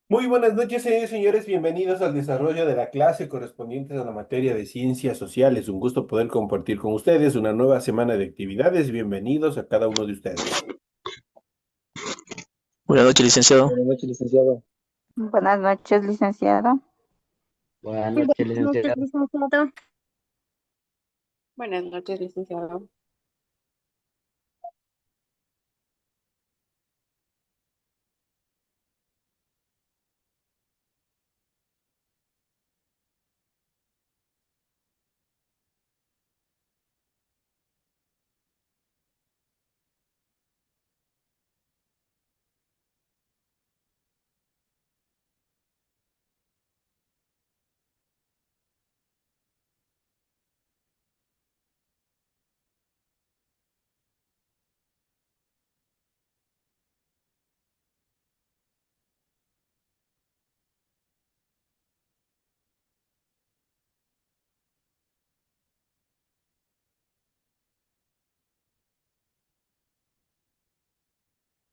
Muy buenas noches, señores. Bienvenidos al desarrollo de la clase correspondiente a la materia de ciencias sociales. Un gusto poder compartir con ustedes una nueva semana de actividades. Bienvenidos a cada uno de ustedes. Buenas noches, licenciado. Buenas noches, licenciado. Buenas noches, licenciado. Buenas Buenas noches, noches, licenciado. licenciado. Buenas noches, licenciado.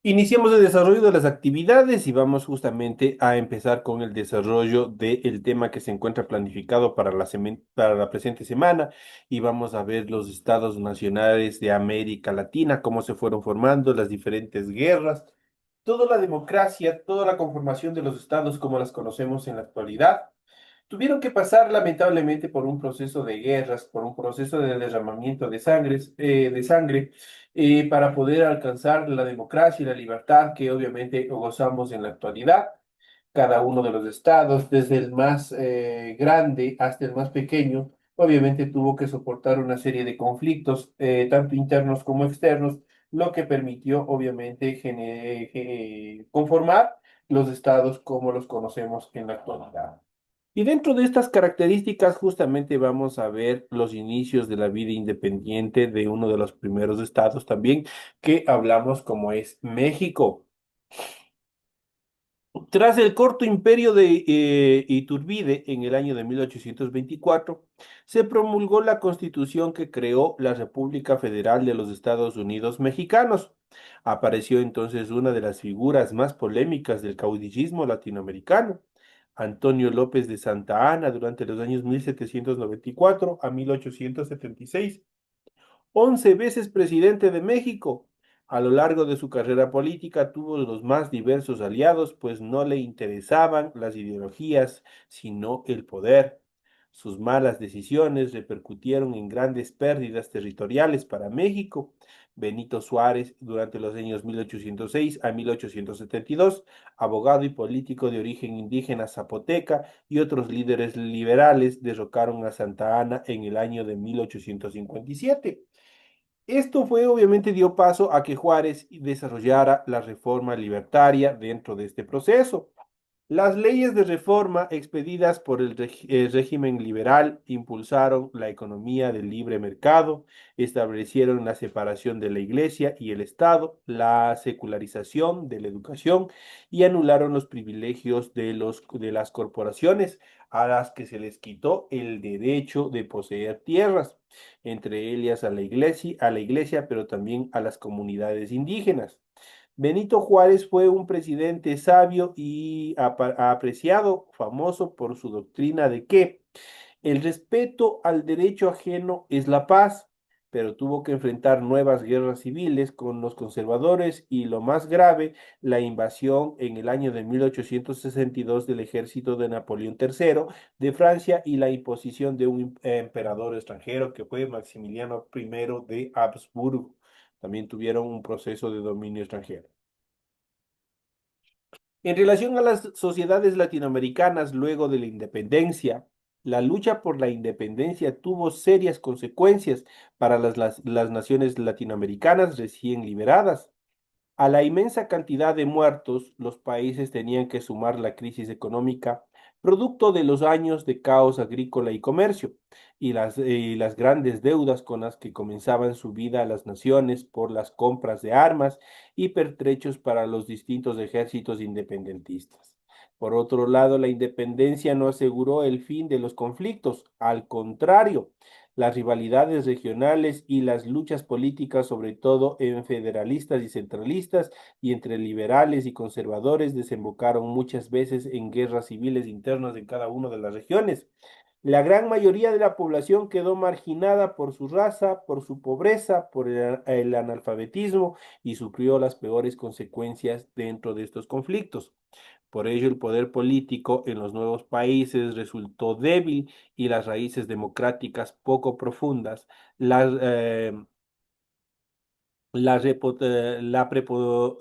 Iniciamos el desarrollo de las actividades y vamos justamente a empezar con el desarrollo del tema que se encuentra planificado para para la presente semana y vamos a ver los estados nacionales de América Latina, cómo se fueron formando las diferentes guerras, toda la democracia, toda la conformación de los estados como las conocemos en la actualidad. Tuvieron que pasar lamentablemente por un proceso de guerras, por un proceso de derramamiento de sangre, para poder alcanzar la democracia y la libertad que obviamente gozamos en la actualidad. Cada uno de los estados, desde el más grande hasta el más pequeño, obviamente tuvo que soportar una serie de conflictos, tanto internos como externos, lo que permitió obviamente conformar los estados como los conocemos en la actualidad. Y dentro de estas características, justamente vamos a ver los inicios de la vida independiente de uno de los primeros estados también que hablamos como es México. Tras el corto imperio de Iturbide en el año de 1824, se promulgó la constitución que creó la República Federal de los Estados Unidos Mexicanos. Apareció entonces una de las figuras más polémicas del caudillismo latinoamericano, Antonio López de Santa Anna, durante los años 1794 a 1876. 11 veces presidente de México. A lo largo de su carrera política tuvo los más diversos aliados, pues no le interesaban las ideologías, sino el poder. Sus malas decisiones repercutieron en grandes pérdidas territoriales para México. Benito Juárez, durante los años 1806 a 1872, abogado y político de origen indígena zapoteca, y otros líderes liberales derrocaron a Santa Anna en el año de 1857. Esto fue obviamente dio paso a que Juárez desarrollara la reforma libertaria dentro de este proceso. Las leyes de reforma expedidas por el régimen liberal impulsaron la economía del libre mercado, establecieron la separación de la Iglesia y el Estado, la secularización de la educación y anularon los privilegios de las corporaciones a las que se les quitó el derecho de poseer tierras, entre ellas a la iglesia, pero también a las comunidades indígenas. Benito Juárez fue un presidente sabio y apreciado, famoso por su doctrina de que el respeto al derecho ajeno es la paz, pero tuvo que enfrentar nuevas guerras civiles con los conservadores y, lo más grave, la invasión en el año de 1862 del ejército de Napoleón III de Francia y la imposición de un emperador extranjero que fue Maximiliano I de Habsburgo. También tuvieron un proceso de dominio extranjero. En relación a las sociedades latinoamericanas luego de la independencia, la lucha por la independencia tuvo serias consecuencias para las naciones latinoamericanas recién liberadas. A la inmensa cantidad de muertos, los países tenían que sumar la crisis económica, producto de los años de caos agrícola y comercio, y las grandes deudas con las que comenzaban su vida las naciones por las compras de armas y pertrechos para los distintos ejércitos independentistas. Por otro lado, la independencia no aseguró el fin de los conflictos, al contrario, las rivalidades regionales y las luchas políticas, sobre todo en federalistas y centralistas, y entre liberales y conservadores, desembocaron muchas veces en guerras civiles internas en cada una de las regiones. La gran mayoría de la población quedó marginada por su raza, por su pobreza, por el analfabetismo y sufrió las peores consecuencias dentro de estos conflictos. Por ello, el poder político en los nuevos países resultó débil y las raíces democráticas poco profundas. Las,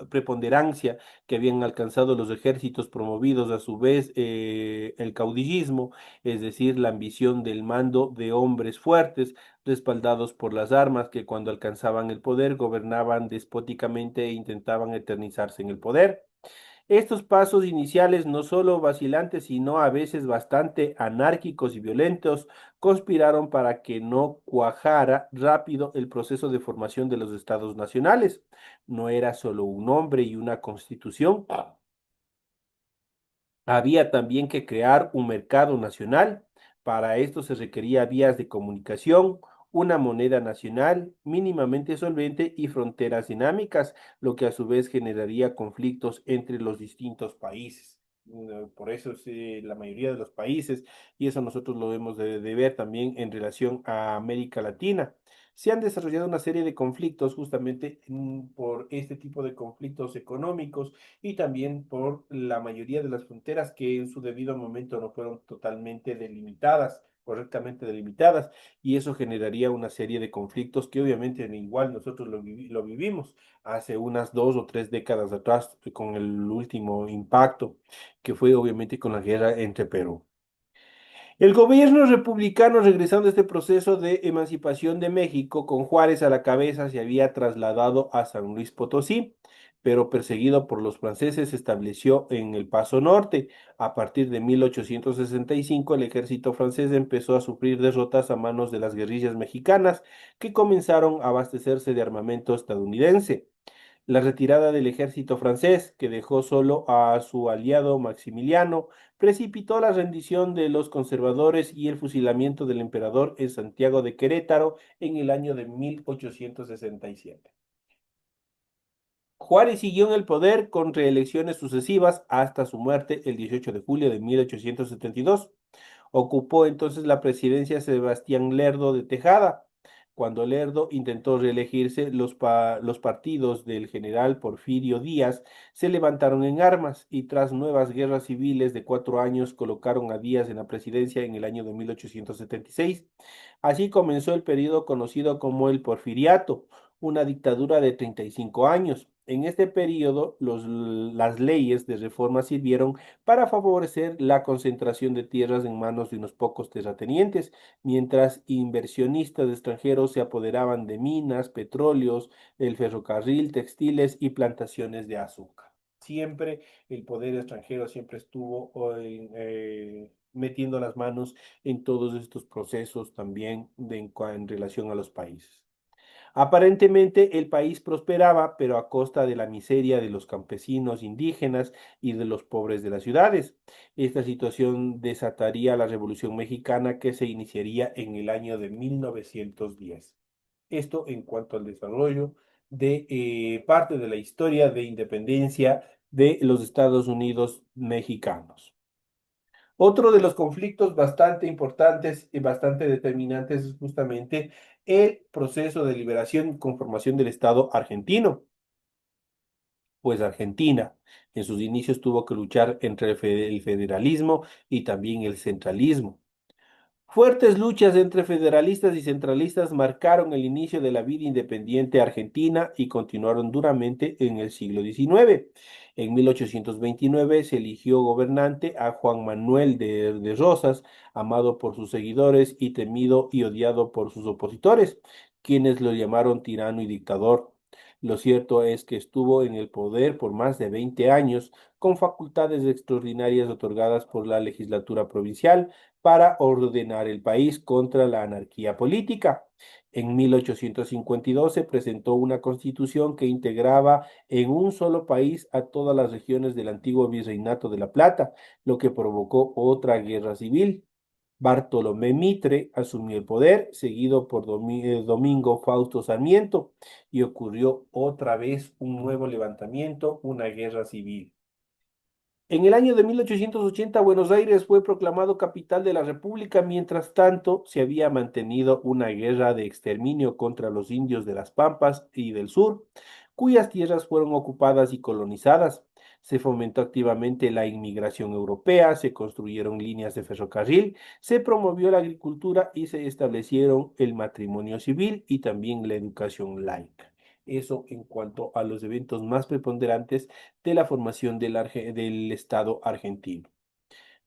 preponderancia que habían alcanzado los ejércitos promovidos, a su vez el caudillismo, es decir, la ambición del mando de hombres fuertes, respaldados por las armas, que cuando alcanzaban el poder gobernaban despóticamente e intentaban eternizarse en el poder. Estos pasos iniciales, no solo vacilantes, sino a veces bastante anárquicos y violentos, conspiraron para que no cuajara rápido el proceso de formación de los estados nacionales. No era solo un nombre y una constitución, había también que crear un mercado nacional. Para esto se requería vías de comunicación, una moneda nacional mínimamente solvente y fronteras dinámicas, lo que a su vez generaría conflictos entre los distintos países. Por eso es, la mayoría de los países, y eso nosotros lo debemos de ver también en relación a América Latina, se han desarrollado una serie de conflictos justamente por este tipo de conflictos económicos y también por la mayoría de las fronteras que en su debido momento no fueron totalmente delimitadas, correctamente delimitadas, y eso generaría una serie de conflictos que obviamente igual nosotros lo vivimos hace unas 2 o 3 décadas atrás con el último impacto, que fue obviamente con la guerra entre Perú. El gobierno republicano, regresando a este proceso de emancipación de México, con Juárez a la cabeza, se había trasladado a San Luis Potosí, pero perseguido por los franceses, se estableció en el Paso Norte. A partir de 1865, el ejército francés empezó a sufrir derrotas a manos de las guerrillas mexicanas, que comenzaron a abastecerse de armamento estadounidense. La retirada del ejército francés, que dejó solo a su aliado Maximiliano, precipitó la rendición de los conservadores y el fusilamiento del emperador en Santiago de Querétaro en el año de 1867. Juárez siguió en el poder con reelecciones sucesivas hasta su muerte el 18 de julio de 1872. Ocupó entonces la presidencia Sebastián Lerdo de Tejada. Cuando Lerdo intentó reelegirse, los partidos del general Porfirio Díaz se levantaron en armas y tras nuevas guerras civiles de 4 años colocaron a Díaz en la presidencia en el año de 1876. Así comenzó el periodo conocido como el Porfiriato, una dictadura de 35 años. En este periodo, las leyes de reforma sirvieron para favorecer la concentración de tierras en manos de unos pocos terratenientes, mientras inversionistas extranjeros se apoderaban de minas, petróleos, el ferrocarril, textiles y plantaciones de azúcar. Siempre el poder extranjero siempre estuvo metiendo las manos en todos estos procesos también en relación a los países. Aparentemente el país prosperaba, pero a costa de la miseria de los campesinos indígenas y de los pobres de las ciudades. Esta situación desataría la Revolución Mexicana, que se iniciaría en el año de 1910. Esto en cuanto al desarrollo de parte de la historia de independencia de los Estados Unidos mexicanos. Otro de los conflictos bastante importantes y bastante determinantes es justamente el proceso de liberación y conformación del Estado argentino. Pues Argentina en sus inicios tuvo que luchar entre el federalismo y también el centralismo. Fuertes luchas entre federalistas y centralistas marcaron el inicio de la vida independiente argentina y continuaron duramente en el siglo XIX. En 1829 se eligió gobernante a Juan Manuel de Rosas, amado por sus seguidores y temido y odiado por sus opositores, quienes lo llamaron tirano y dictador. Lo cierto es que estuvo en el poder por más de 20 años, con facultades extraordinarias otorgadas por la legislatura provincial para ordenar el país contra la anarquía política. En 1852 se presentó una constitución que integraba en un solo país a todas las regiones del antiguo Virreinato de la Plata, lo que provocó otra guerra civil. Bartolomé Mitre asumió el poder, seguido por Domingo Fausto Sarmiento, y ocurrió otra vez un nuevo levantamiento, una guerra civil. En el año de 1880, Buenos Aires fue proclamado capital de la República. Mientras tanto, se había mantenido una guerra de exterminio contra los indios de las Pampas y del sur, cuyas tierras fueron ocupadas y colonizadas. Se fomentó activamente la inmigración europea, se construyeron líneas de ferrocarril, se promovió la agricultura y se establecieron el matrimonio civil y también la educación laica. Eso en cuanto a los eventos más preponderantes de la formación del Estado argentino.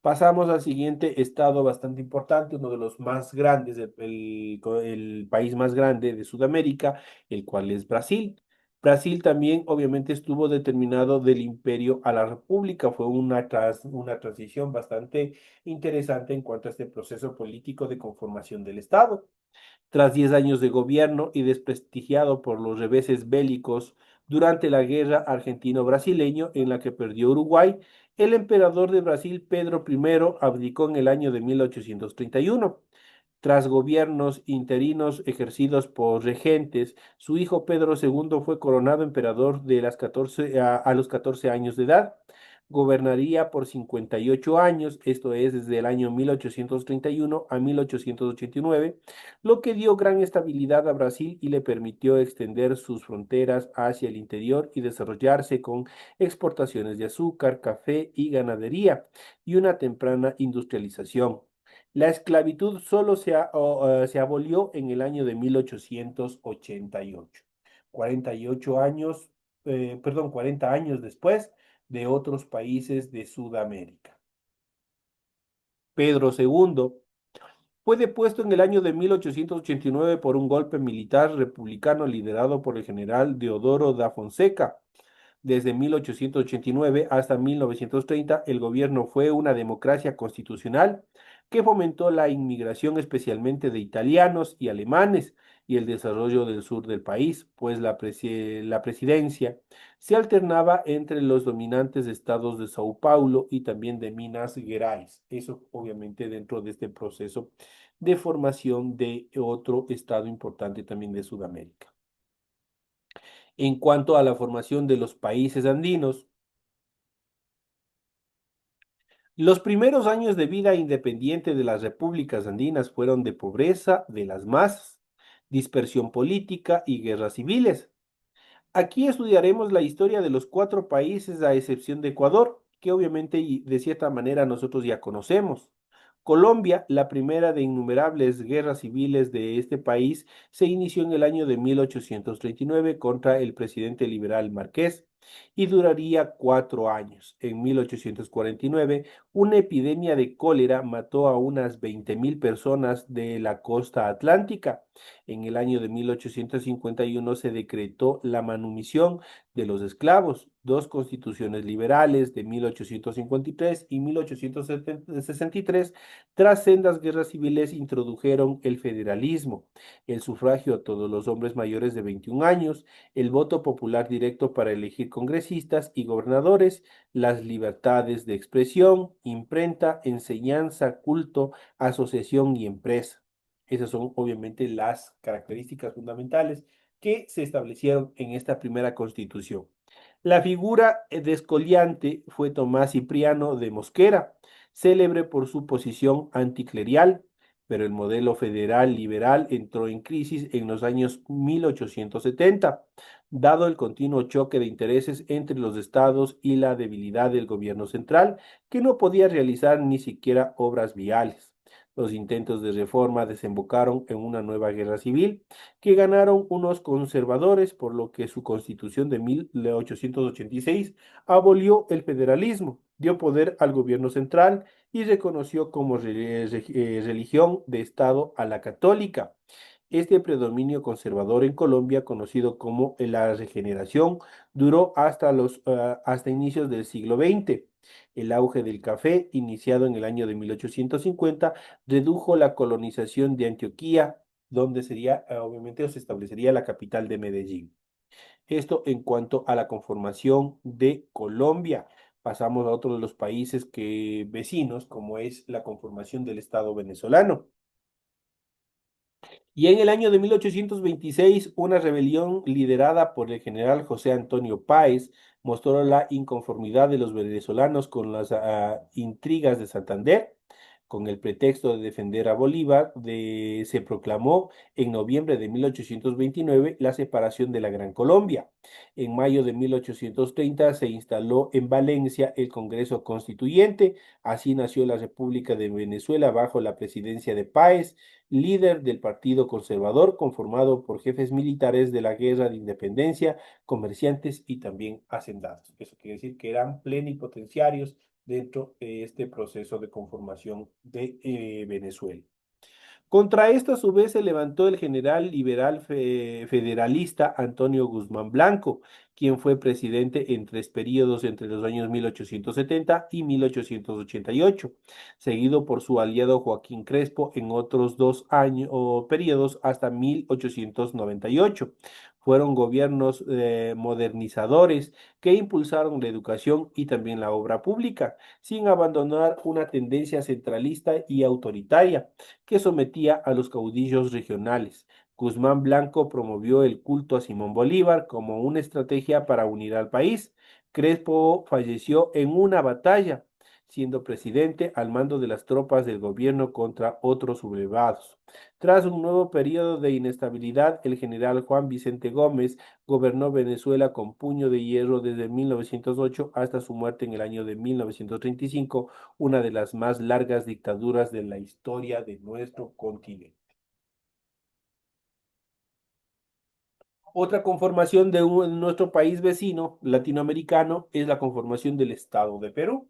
Pasamos al siguiente estado bastante importante, uno de los más grandes, el país más grande de Sudamérica, el cual es Brasil. Brasil también obviamente estuvo determinado del imperio a la república. Fue una transición bastante interesante en cuanto a este proceso político de conformación del Estado. Tras 10 años de gobierno y desprestigiado por los reveses bélicos durante la guerra argentino-brasileño en la que perdió Uruguay, el emperador de Brasil, Pedro I, abdicó en el año de 1831. Tras gobiernos interinos ejercidos por regentes, su hijo Pedro II fue coronado emperador a los 14 años de edad. Gobernaría por 58 años, esto es desde el año 1831 a 1889, lo que dio gran estabilidad a Brasil y le permitió extender sus fronteras hacia el interior y desarrollarse con exportaciones de azúcar, café y ganadería y una temprana industrialización. La esclavitud solo se abolió en el año de 1888, 48 años, 40 años después de otros países de Sudamérica. Pedro II fue depuesto en el año de 1889 por un golpe militar republicano liderado por el general Deodoro da Fonseca. Desde 1889 hasta 1930, el gobierno fue una democracia constitucional que fomentó la inmigración especialmente de italianos y alemanes y el desarrollo del sur del país, pues la presidencia se alternaba entre los dominantes estados de Sao Paulo y también de Minas Gerais. Eso obviamente dentro de este proceso de formación de otro estado importante también de Sudamérica. En cuanto a la formación de los países andinos, los primeros años de vida independiente de las repúblicas andinas fueron de pobreza de las masas, dispersión política y guerras civiles. Aquí estudiaremos la historia de los cuatro países a excepción de Ecuador, que obviamente y de cierta manera nosotros ya conocemos. Colombia, la primera de innumerables guerras civiles de este país, se inició en el año de 1839 contra el presidente liberal Marqués y duraría 4 años. En 1849, una epidemia de cólera mató a unas 20.000 personas de la costa atlántica. En el año de 1851 se decretó la manumisión de los esclavos. Dos constituciones liberales de 1853 y 1863, tras sendas guerras civiles, introdujeron el federalismo, el sufragio a todos los hombres mayores de 21 años, el voto popular directo para elegir congresistas y gobernadores, las libertades de expresión, imprenta, enseñanza, culto, asociación y empresa. Esas son obviamente las características fundamentales que se establecieron en esta primera constitución. La figura descoliante fue Tomás Cipriano de Mosquera, célebre por su posición anticlerial, pero el modelo federal liberal entró en crisis en los años 1870, dado el continuo choque de intereses entre los estados y la debilidad del gobierno central, que no podía realizar ni siquiera obras viales. Los intentos de reforma desembocaron en una nueva guerra civil que ganaron unos conservadores, por lo que su constitución de 1886 abolió el federalismo, dio poder al gobierno central y reconoció como religión de Estado a la católica. Este predominio conservador en Colombia, conocido como la regeneración, duró hasta inicios del siglo XX. El auge del café, iniciado en el año de 1850, redujo la colonización de Antioquía, donde sería, obviamente, o se establecería la capital de Medellín. Esto en cuanto a la conformación de Colombia. pasamos a otro de los países que, vecinos, como es la conformación del Estado venezolano. Y en el año de 1826, una rebelión liderada por el general José Antonio Páez mostró la inconformidad de los venezolanos con las intrigas de Santander. Con el pretexto de defender a Bolívar, se proclamó en noviembre de 1829 la separación de la Gran Colombia. En mayo de 1830 se instaló en Valencia el Congreso Constituyente. Así nació la República de Venezuela bajo la presidencia de Páez, líder del Partido Conservador, conformado por jefes militares de la Guerra de Independencia, comerciantes y también hacendados. Eso quiere decir que eran plenipotenciarios dentro de este proceso de conformación de Venezuela. Contra esto, a su vez, se levantó el general liberal federalista Antonio Guzmán Blanco, quien fue presidente en tres periodos entre los años 1870 y 1888, seguido por su aliado Joaquín Crespo en otros dos años o periodos hasta 1898. Fueron gobiernos modernizadores que impulsaron la educación y también la obra pública, sin abandonar una tendencia centralista y autoritaria que sometía a los caudillos regionales. Guzmán Blanco promovió el culto a Simón Bolívar como una estrategia para unir al país. Crespo falleció en una batalla, siendo presidente al mando de las tropas del gobierno contra otros sublevados. Tras un nuevo periodo de inestabilidad, el general Juan Vicente Gómez gobernó Venezuela con puño de hierro desde 1908 hasta su muerte en el año de 1935, una de las más largas dictaduras de la historia de nuestro continente. Otra conformación de nuestro país vecino latinoamericano es la conformación del Estado de Perú.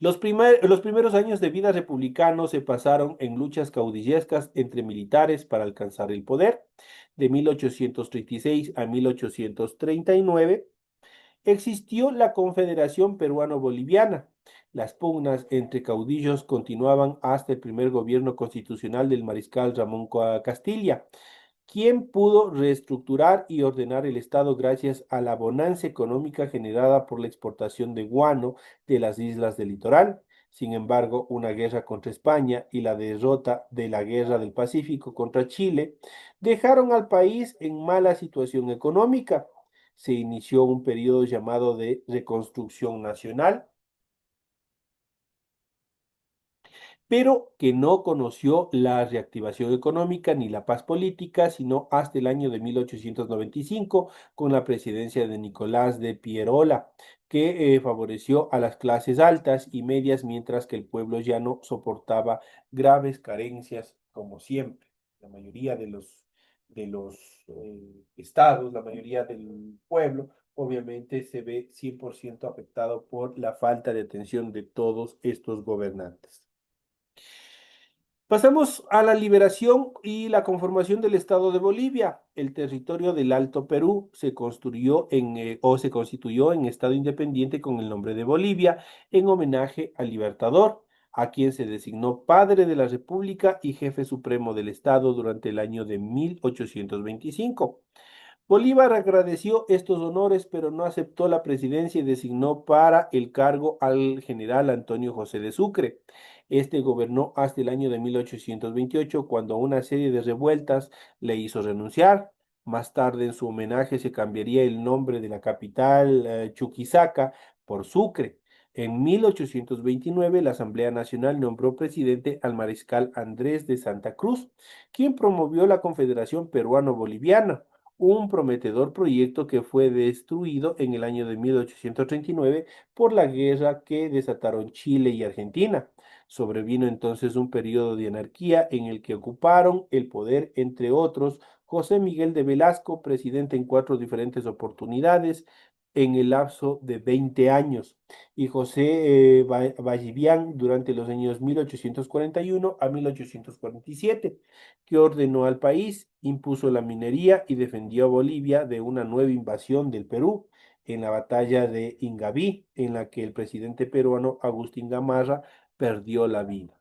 Los primeros años de vida republicano se pasaron en luchas caudillescas entre militares para alcanzar el poder. De 1836 a 1839 existió la Confederación Peruano-Boliviana. Las pugnas entre caudillos continuaban hasta el primer gobierno constitucional del mariscal Ramón Castilla, quien pudo reestructurar y ordenar el Estado gracias a la bonanza económica generada por la exportación de guano de las islas del litoral. Sin embargo, una guerra contra España y la derrota de la Guerra del Pacífico contra Chile dejaron al país en mala situación económica. Se inició un periodo llamado de reconstrucción nacional, pero que no conoció la reactivación económica ni la paz política, sino hasta el año de 1895, con la presidencia de Nicolás de Pierola, que favoreció a las clases altas y medias, mientras que el pueblo llano soportaba graves carencias, como siempre. La mayoría de los estados, la mayoría del pueblo, obviamente se ve 100% afectado por la falta de atención de todos estos gobernantes. Pasamos a la liberación y la conformación del Estado de Bolivia. El territorio del Alto Perú se construyó o se constituyó en Estado independiente con el nombre de Bolivia en homenaje al Libertador, a quien se designó padre de la República y jefe supremo del Estado durante el año de 1825. Bolívar agradeció estos honores, pero no aceptó la presidencia y designó para el cargo al general Antonio José de Sucre. Este gobernó hasta el año de 1828, cuando una serie de revueltas le hizo renunciar. Más tarde, en su homenaje, se cambiaría el nombre de la capital, Chuquisaca, por Sucre. En 1829, la Asamblea Nacional nombró presidente al mariscal Andrés de Santa Cruz, quien promovió la Confederación Peruano-Boliviana, un prometedor proyecto que fue destruido en el año de 1839 por la guerra que desataron Chile y Argentina. Sobrevino entonces un periodo de anarquía en el que ocuparon el poder, entre otros, José Miguel de Velasco, presidente en cuatro diferentes oportunidades en el lapso de 20 años, y José Vallivian durante los años 1841 a 1847, que ordenó al país, impuso la minería y defendió a Bolivia de una nueva invasión del Perú en la batalla de Ingaví, en la que el presidente peruano Agustín Gamarra perdió la vida.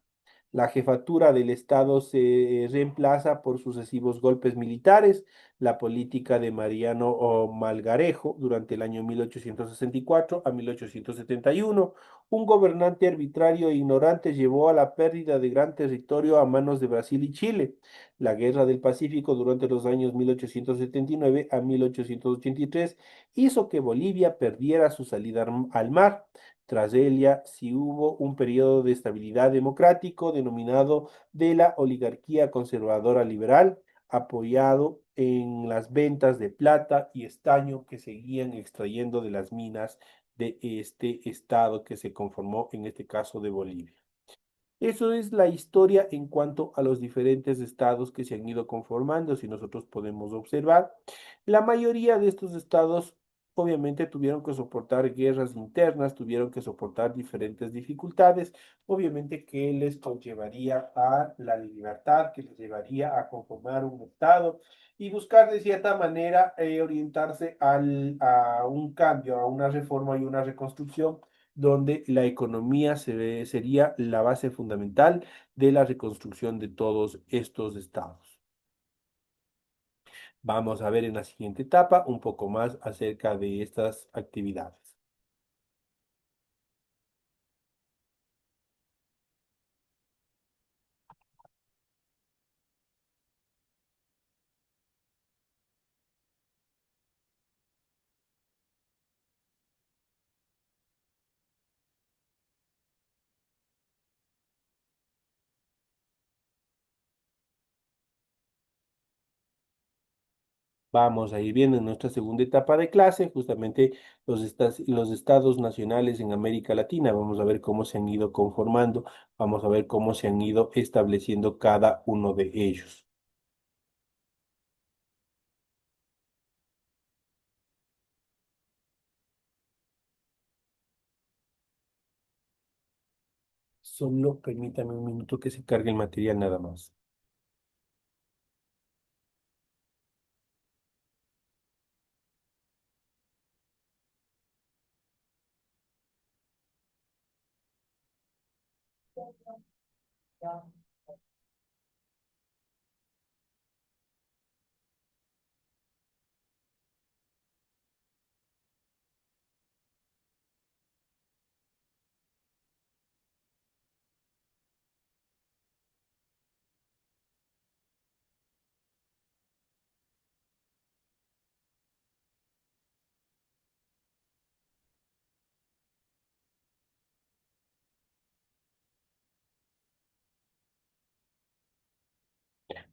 La jefatura del Estado se reemplaza por sucesivos golpes militares, la política de Mariano Malgarejo durante el año 1864 a 1871. Un gobernante arbitrario e ignorante llevó a la pérdida de gran territorio a manos de Brasil y Chile. La Guerra del Pacífico durante los años 1879 a 1883 hizo que Bolivia perdiera su salida al mar. Tras ella, sí hubo un periodo de estabilidad democrático denominado de la oligarquía conservadora liberal, apoyado en las ventas de plata y estaño que seguían extrayendo de las minas de este estado que se conformó, en este caso de Bolivia. Eso es la historia en cuanto a los diferentes estados que se han ido conformando. Si nosotros podemos observar, la mayoría de estos estados obviamente tuvieron que soportar guerras internas, tuvieron que soportar diferentes dificultades, obviamente que les conllevaría a la libertad, que les llevaría a conformar un estado y buscar de cierta manera orientarse a un cambio, a una reforma y una reconstrucción donde la economía sería la base fundamental de la reconstrucción de todos estos estados. Vamos a ver en la siguiente etapa un poco más acerca de estas actividades. Vamos a ir viendo en nuestra segunda etapa de clase justamente los estados nacionales en América Latina. Vamos a ver cómo se han ido conformando, vamos a ver cómo se han ido estableciendo cada uno de ellos. Solo permítame un minuto que se cargue el material nada más.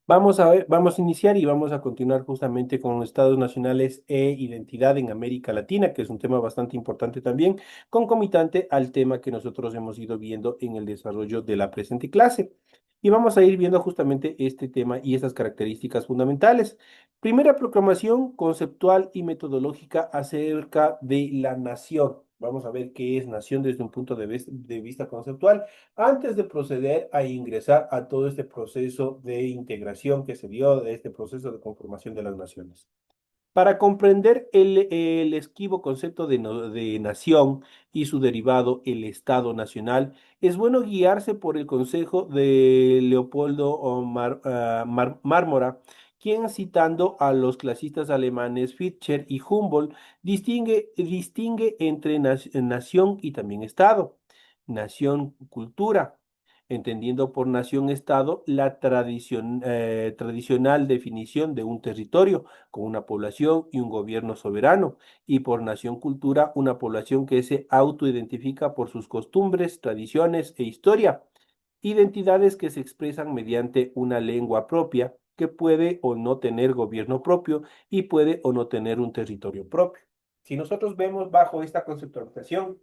Vamos a ver, vamos a iniciar y vamos a continuar justamente con estados nacionales e identidad en América Latina, que es un tema bastante importante también, concomitante al tema que nosotros hemos ido viendo en el desarrollo de la presente clase. Y vamos a ir viendo justamente este tema y estas características fundamentales. Primera proclamación conceptual y metodológica acerca de la nación. Vamos a ver qué es nación desde un punto de vista conceptual antes de proceder a ingresar a todo este proceso de integración que se dio, de este proceso de conformación de las naciones. Para comprender el esquivo concepto de nación y su derivado, el Estado Nacional, es bueno guiarse por el consejo de Leopoldo Mármora, quien citando a los clasistas alemanes Fichte y Humboldt, distingue entre nación y también Estado. Nación, cultura, entendiendo por nación-Estado la tradicional definición de un territorio con una población y un gobierno soberano, y por nación cultura, una población que se autoidentifica por sus costumbres, tradiciones e historia, identidades que se expresan mediante una lengua propia que puede o no tener gobierno propio y puede o no tener un territorio propio. Si nosotros vemos bajo esta conceptualización,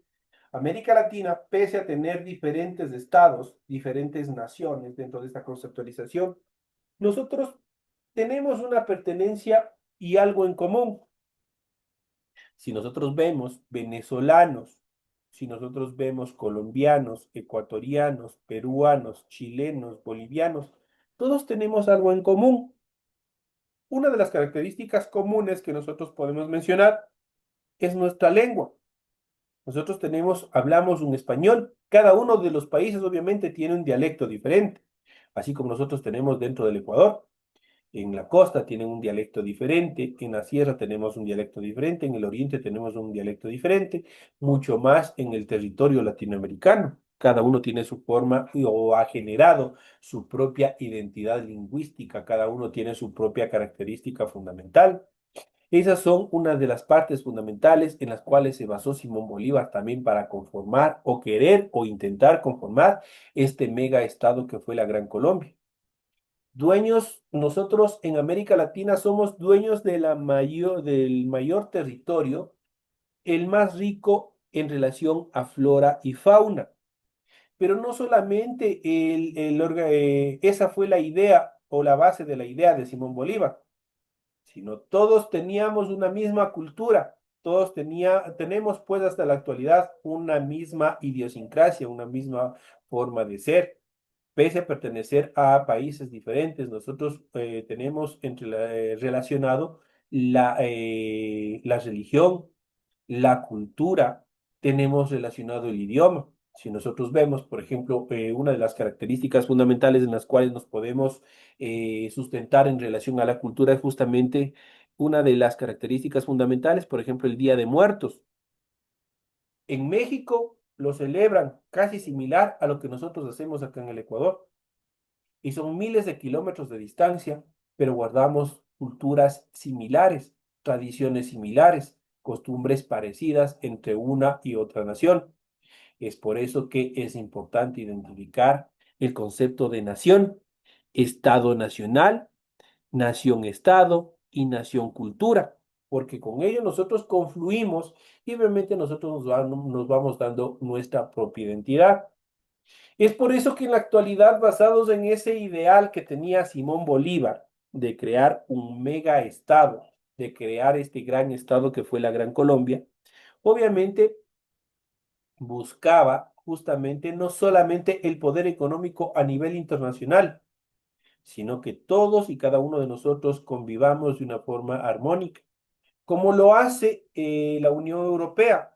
América Latina, pese a tener diferentes estados, diferentes naciones dentro de esta conceptualización, nosotros tenemos una pertenencia y algo en común. Si nosotros vemos venezolanos, si nosotros vemos colombianos, ecuatorianos, peruanos, chilenos, bolivianos, todos tenemos algo en común. Una de las características comunes que nosotros podemos mencionar es nuestra lengua. Nosotros hablamos un español. Cada uno de los países obviamente tiene un dialecto diferente, así como nosotros tenemos dentro del Ecuador. En la costa tienen un dialecto diferente, en la sierra tenemos un dialecto diferente, en el oriente tenemos un dialecto diferente, mucho más en el territorio latinoamericano. Cada uno tiene su forma o ha generado su propia identidad lingüística, cada uno tiene su propia característica fundamental. Esas son una de las partes fundamentales en las cuales se basó Simón Bolívar también para conformar o querer o intentar conformar este mega estado que fue la Gran Colombia. Dueños, nosotros en América Latina somos dueños del mayor territorio, el más rico en relación a flora y fauna. Pero no solamente esa fue la idea o la base de la idea de Simón Bolívar, sino todos teníamos una misma cultura, tenemos pues hasta la actualidad una misma idiosincrasia, una misma forma de ser. Pese a pertenecer a países diferentes, nosotros tenemos relacionado la religión, la cultura, tenemos relacionado el idioma. Si nosotros vemos, por ejemplo, una de las características fundamentales en las cuales nos podemos sustentar en relación a la cultura es justamente una de las características fundamentales, por ejemplo, el Día de Muertos. En México lo celebran casi similar a lo que nosotros hacemos acá en el Ecuador y son miles de kilómetros de distancia, pero guardamos culturas similares, tradiciones similares, costumbres parecidas entre una y otra nación. Es por eso que es importante identificar el concepto de nación, Estado nacional, nación-estado y nación-cultura, porque con ello nosotros confluimos y obviamente nosotros nos vamos dando nuestra propia identidad. Es por eso que en la actualidad, basados en ese ideal que tenía Simón Bolívar de crear un mega estado, de crear este gran estado que fue la Gran Colombia, obviamente buscaba justamente no solamente el poder económico a nivel internacional, sino que todos y cada uno de nosotros convivamos de una forma armónica, como lo hace la Unión Europea.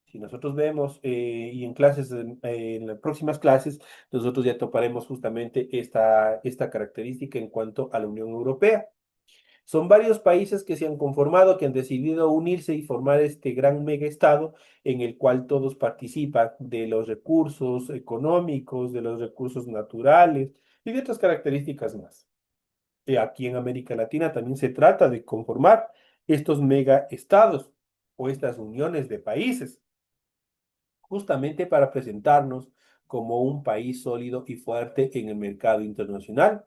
Si nosotros vemos y en las próximas clases, nosotros ya toparemos justamente esta característica en cuanto a la Unión Europea. Son varios países que se han conformado, que han decidido unirse y formar este gran mega estado en el cual todos participan de los recursos económicos, de los recursos naturales y de otras características más. Aquí en América Latina también se trata de conformar estos mega estados o estas uniones de países justamente para presentarnos como un país sólido y fuerte en el mercado internacional,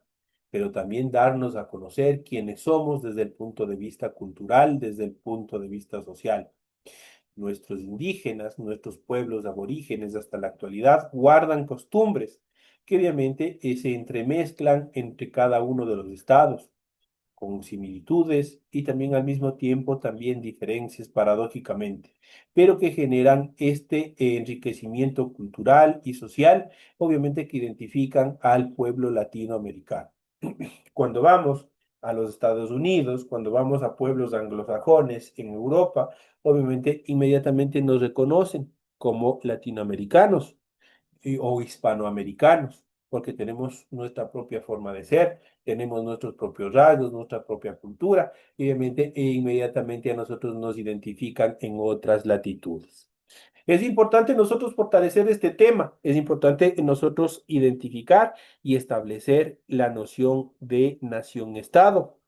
pero también darnos a conocer quiénes somos desde el punto de vista cultural, desde el punto de vista social. Nuestros indígenas, nuestros pueblos aborígenes hasta la actualidad guardan costumbres que obviamente se entremezclan entre cada uno de los estados con similitudes y también al mismo tiempo también diferencias paradójicamente, pero que generan este enriquecimiento cultural y social, obviamente que identifican al pueblo latinoamericano. Cuando vamos a los Estados Unidos, cuando vamos a pueblos anglosajones en Europa, obviamente inmediatamente nos reconocen como latinoamericanos o hispanoamericanos, porque tenemos nuestra propia forma de ser, tenemos nuestros propios rasgos, nuestra propia cultura, y obviamente e inmediatamente a nosotros nos identifican en otras latitudes. Es importante nosotros fortalecer este tema, es importante nosotros identificar y establecer la noción de nación-estado,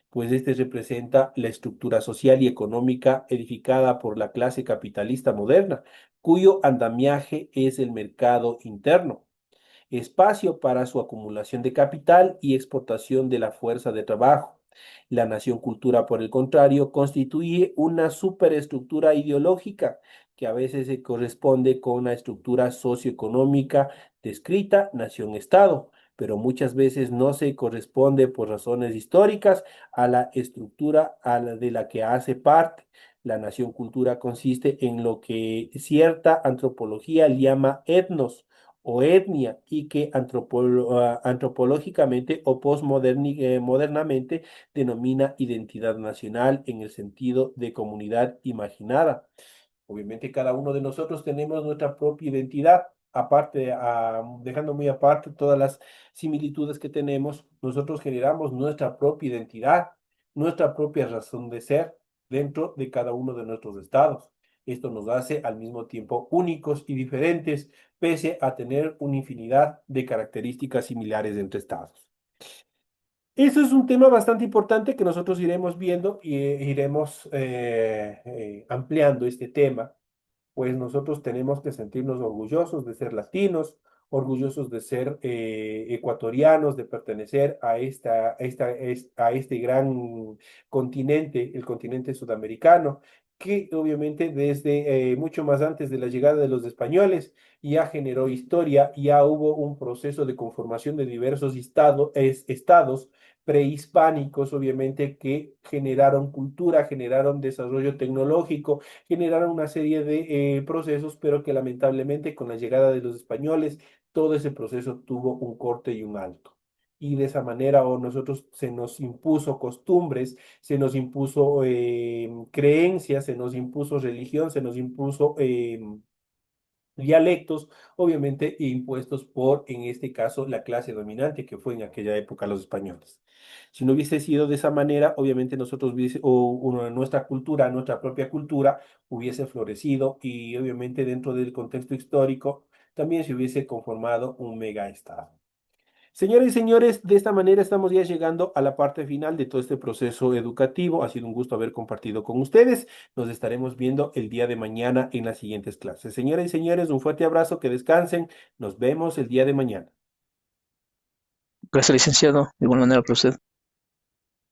pues este representa la estructura social y económica edificada por la clase capitalista moderna, cuyo andamiaje es el mercado interno, espacio para su acumulación de capital y exportación de la fuerza de trabajo. La nación cultura, por el contrario, constituye una superestructura ideológica que a veces se corresponde con una estructura socioeconómica descrita, nación-estado, pero muchas veces no se corresponde por razones históricas a la estructura de la que hace parte. La nación cultura consiste en lo que cierta antropología llama etnos o etnia y que antropológicamente o modernamente denomina identidad nacional en el sentido de comunidad imaginada. Obviamente cada uno de nosotros tenemos nuestra propia identidad, aparte, dejando muy aparte todas las similitudes que tenemos, nosotros generamos nuestra propia identidad, nuestra propia razón de ser dentro de cada uno de nuestros estados. Esto nos hace al mismo tiempo únicos y diferentes, pese a tener una infinidad de características similares entre estados. Eso es un tema bastante importante que nosotros iremos viendo y iremos ampliando este tema, pues nosotros tenemos que sentirnos orgullosos de ser latinos, orgullosos de ser ecuatorianos, de pertenecer a este gran continente, el continente sudamericano, que obviamente desde mucho más antes de la llegada de los españoles ya generó historia, ya hubo un proceso de conformación de diversos estados prehispánicos, obviamente, que generaron cultura, generaron desarrollo tecnológico, generaron una serie de procesos, pero que lamentablemente con la llegada de los españoles, todo ese proceso tuvo un corte y un alto. Y de esa manera o nosotros se nos impuso costumbres, se nos impuso creencias, se nos impuso religión, se nos impuso dialectos, obviamente impuestos por, en este caso, la clase dominante que fue en aquella época los españoles. Si no hubiese sido de esa manera, obviamente nosotros nuestra cultura, nuestra propia cultura, hubiese florecido y obviamente dentro del contexto histórico también se hubiese conformado un mega estado. Señoras y señores, de esta manera estamos ya llegando a la parte final de todo este proceso educativo. Ha sido un gusto haber compartido con ustedes. Nos estaremos viendo el día de mañana en las siguientes clases. Señoras y señores, un fuerte abrazo, que descansen. Nos vemos el día de mañana. Gracias, licenciado. De igual manera para usted.